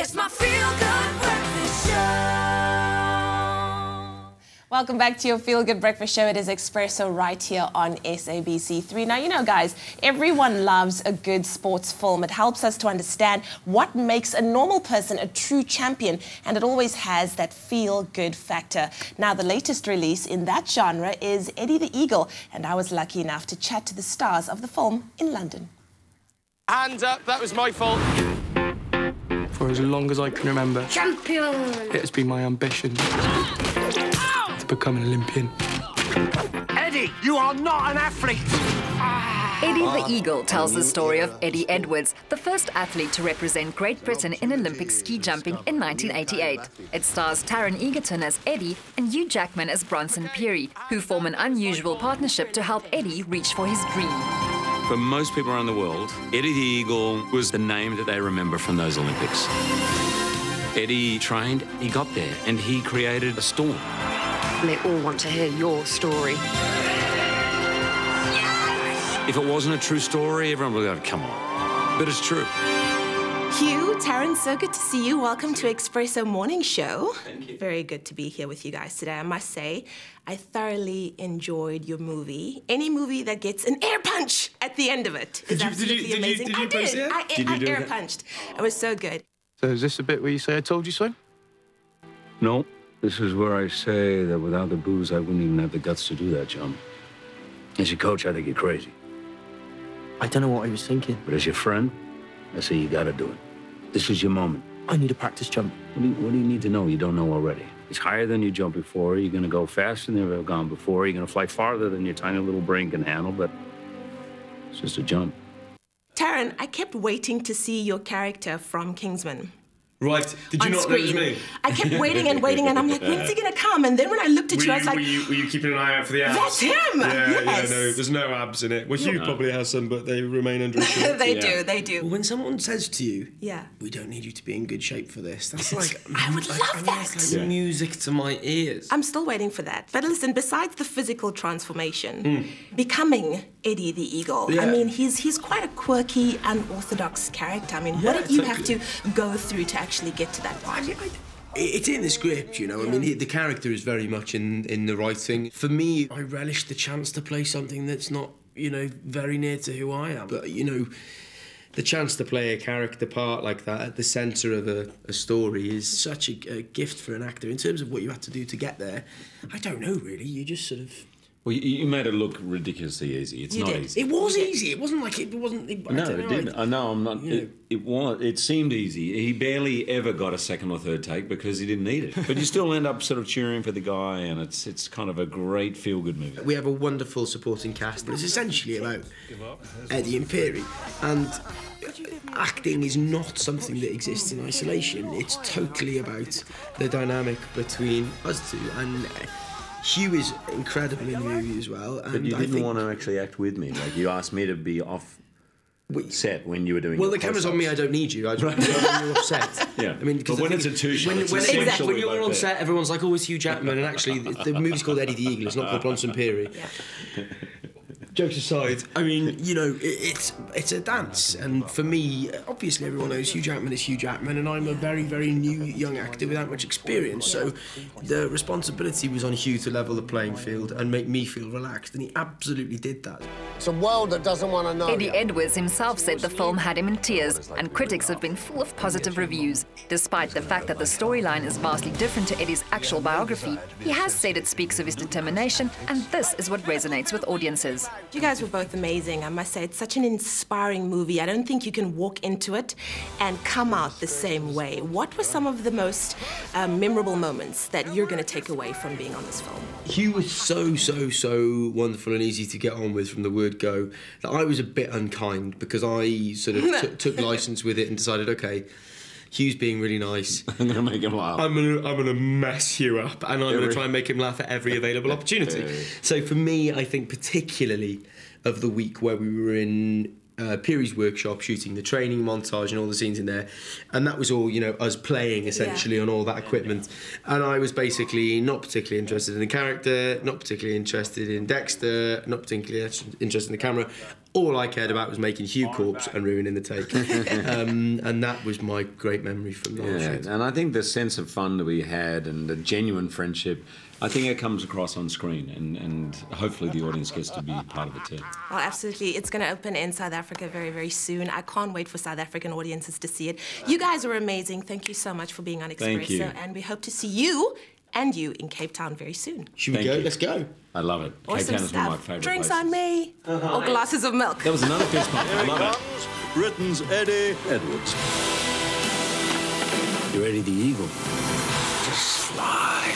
It's my feel-good breakfast show. Welcome back to your Feel Good Breakfast Show. It is Expresso right here on SABC3. Now, you know, guys, everyone loves a good sports film. It helps us to understand what makes a normal person a true champion, and it always has that feel-good factor. Now, the latest release in that genre is Eddie the Eagle, and I was lucky enough to chat to the stars of the film in London. Hands up, that was my fault. For as long as I can remember, Champion! it has been my ambition to become an Olympian. Eddie, you are not an athlete! Eddie the Eagle tells the story of Eddie Edwards, the first athlete to represent Great Britain in Olympic ski jumping in 1988. It stars Taron Egerton as Eddie and Hugh Jackman as Bronson Peary, who form an unusual partnership to help Eddie reach for his dream. For most people around the world, Eddie the Eagle was the name that they remember from those Olympics. Eddie trained, he got there, and he created a storm. They all want to hear your story. If it wasn't a true story, everyone would go, come on. But it's true. Hugh, Taron, so good to see you. Welcome to Expresso Morning Show. Thank you. Very good to be here with you guys today. I must say, I thoroughly enjoyed your movie. Any movie that gets an air punch at the end of it is absolutely amazing. Did you post it? I air punched. It was so good. So is this the bit where you say I told you so? No, this is where I say that without the booze, I wouldn't even have the guts to do that jump. As your coach, I think you're crazy. I don't know what I was thinking. But as your friend, I say you gotta do it. This is your moment. I need a practice jump. What do you need to know you don't know already? It's higher than you jumped before. You're gonna go faster than you've ever gone before. You're gonna fly farther than your tiny little brain can handle, but it's just a jump. Taron, I kept waiting to see your character from Kingsman. Right. Did you on not screen. know it was me? I kept waiting and waiting, and I'm like, when's he going to come? And then when I looked at you, I was like, were you keeping an eye out for the abs? that's him! Yeah, Yes. no, there's no abs in it. Well, Hugh probably has some, but they remain under a shirt. They do. When someone says to you, Yeah. we don't need you to be in good shape for this, that's like, I would love that. It's like music to my ears. I'm still waiting for that. But listen, besides the physical transformation, becoming Eddie the Eagle, I mean, he's quite a quirky, unorthodox character. I mean, what did you have to go through to actually get to that point? It's in the script, you know. I mean, the character is very much in the writing. For me, I relish the chance to play something that's not, you know, very near to who I am. But, you know, the chance to play a character part like that at the centre of a story is such a gift for an actor. In terms of what you had to do to get there, I don't know, really. You just sort of... Well, you made it look ridiculously easy. It's not easy. It was easy. It wasn't like it wasn't... No, it didn't. No, I'm not. It was. It seemed easy. He barely ever got a second or third take because he didn't need it. But you still end up sort of cheering for the guy, and it's kind of a great feel-good movie. We have a wonderful supporting cast, but it's essentially about Eddie and Peary. And acting is not something that exists in isolation. It's totally about the dynamic between us two. And Hugh is incredible in the movie as well. And But you didn't want to actually act with me. Like, you asked me to be off set when you were doing. Well, your the camera's on close-ups. me. I don't need you. I just when you're upset. Yeah. I mean, because but when it's a two-shot, it's essentially when you're like on that. set, everyone's like, "Oh, it's Hugh Jackman," and actually, the movie's called Eddie the Eagle. It's not called Bronson Peary. Jokes aside, I mean, you know, it's a dance, and for me, obviously, everyone knows Hugh Jackman is Hugh Jackman, and I'm a very, very new young actor without much experience. So, the responsibility was on Hugh to level the playing field and make me feel relaxed, and he absolutely did that. It's a world that doesn't want to know. Eddie Edwards himself said the film had him in tears, and critics have been full of positive reviews. Despite the fact that the storyline is vastly different to Eddie's actual biography, he has said it speaks of his determination, and this is what resonates with audiences. You guys were both amazing, I must say. It's such an inspiring movie. I don't think you can walk into it and come out the same way. What were some of the most memorable moments that you're going to take away from being on this film? Hugh was so wonderful and easy to get on with from the word go that I was a bit unkind because I sort of took license with it and decided, okay, Hugh's being really nice. I'm going to make him laugh. I'm gonna mess Hugh up, and I'm gonna try and make him laugh at every available opportunity. So for me, I think particularly of the week where we were in Peary's workshop shooting the training montage and all the scenes in there, and that was all, you know, us playing essentially on all that equipment, and I was basically not particularly interested in the character, not particularly interested in Dexter, not particularly interested in the camera. all I cared about was making Hugh corpse and ruining the take. And that was my great memory from the whole shoot. And I think the sense of fun that we had and the genuine friendship, I think it comes across on screen, and hopefully the audience gets to be part of it too. Well, absolutely. It's going to open in South Africa very, very soon. I can't wait for South African audiences to see it. You guys are amazing. Thank you so much for being on Expresso. Thank you. And we hope to see you and you in Cape Town very soon. Should we go? Let's go. I love it. Awesome Cape Town is one of my stuff. favourite Drinks places. on me. Or glasses of milk. That was another fist bump. I love it. Britain's Eddie Edwards. You're Eddie the Eagle. Just fly.